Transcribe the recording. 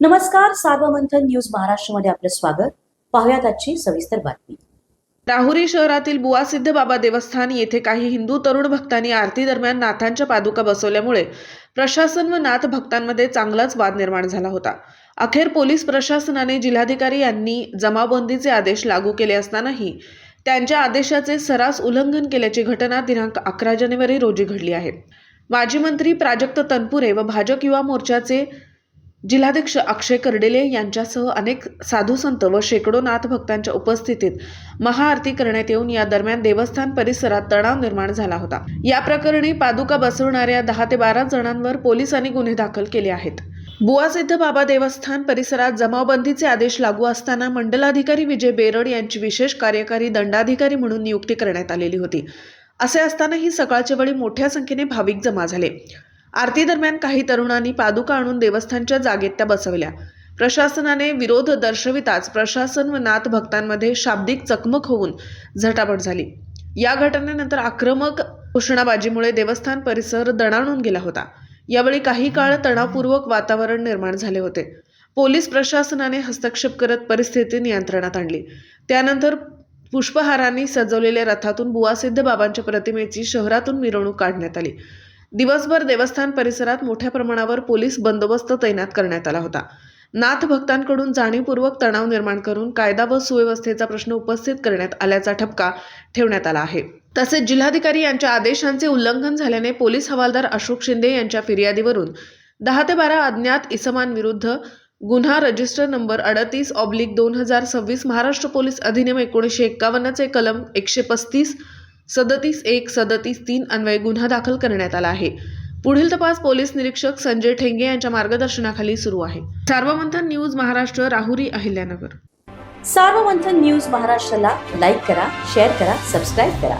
नमस्कार, सार्वमंथन न्यूज महाराष्ट्रमध्ये आपलं स्वागत. पाहुयात आजची सविस्तर बातमी. राहुरी शहरातील बुवासिद्ध बाबा देवस्थान येथे काही हिंदू तरुण भक्तांनी आरती दरम्यान नाथांच्या पादुका बसवल्यामुळे प्रशासन व नाथ भक्तांमध्ये चांगलाच वाद निर्माण झाला होता. अखेर पोलीस प्रशासनाने जिल्हाधिकारी यांनी जमावबंदीचे आदेश लागू केले असतानाही त्यांच्या आदेशाचे सर्रास उल्लंघन केल्याची घटना दिनांक 11 जानेवारी रोजी घडली आहे. माजी मंत्री प्राजक्त तनपुरे व भाजप युवा मोर्चाचे जिल्हाध्यक्ष अक्षय कर्डिले यांच्यासह अनेक साधू संत व शेकडो नाथ भक्तांच्या उपस्थितीत महाआरती करण्यात येऊन या दरम्यान देवस्थान परिसरात तणाव निर्माण झाला होता. या प्रकरणी पादुका बसवणाऱ्या 10 ते 12 जणांवर पोलिसांनी गुन्हे दाखल केले आहेत. बुवासिद्ध बाबा देवस्थान परिसरात जमावबंदीचे आदेश लागू असताना मंडलाधिकारी विजय बेरड यांची विशेष कार्यकारी दंडाधिकारी म्हणून नियुक्ती करण्यात आलेली होती. असे असतानाही सकाळच्या वेळी मोठ्या संख्येने भाविक जमा झाले. आरती दरम्यान काही तरुणांनी पादुका आणून देवस्थानच्या जागेत त्या बसवल्या. प्रशासनाने विरोध दर्शविताच प्रशासन व नाथ भक्तांमध्ये शाब्दिक चकमक होऊन झटापट झाली. या घटनेनंतर आक्रमक घोषणाबाजीमुळे देवस्थान परिसर दणाणून गेला होता. यावेळी काही काळ तणावपूर्वक वातावरण निर्माण झाले होते. पोलीस प्रशासनाने हस्तक्षेप करत परिस्थिती नियंत्रणात आणली. त्यानंतर पुष्पहारांनी सजवलेल्या रथातून बुवासिद्ध बाबांच्या प्रतिमेची शहरातून मिरवणूक काढण्यात आली. दिवसभर देवस्थान परिसरात मोठ्या प्रमाणावर पोलीस बंदोबस्त तैनात करण्यात आला होता. नाथ भक्तांकडून जाणीवपूर्वक तणाव निर्माण करून कायदा व सुव्यवस्थेचा प्रश्न उपस्थित करण्यात आल्याचा ठपका ठेवण्यात आला आहे. तसेच जिल्हाधिकारी यांच्या आदेशांचे उल्लंघन झाल्याने पोलीस हवालदार अशोक शिंदे यांच्या फिर्यादीवरून 10 ते 12 अज्ञात इसमांविरुद्ध गुन्हा रजिस्टर नंबर 38/2026 महाराष्ट्र पोलीस अधिनियम 1951 चे कलम 135, 37(1), 37(3) अन्वये गुन्हा दाखल करण्यात आला आहे. पुढील तपास पोलीस निरीक्षक संजय ठेंगे यांच्या मार्गदर्शनाखाली सुरू आहे. सार्वमंथन न्यूज महाराष्ट्र, राहुरी, अहिल्यानगर. सार्वमंथन न्यूज महाराष्ट्राला लाईक करा, शेअर करा, सबस्क्राईब करा.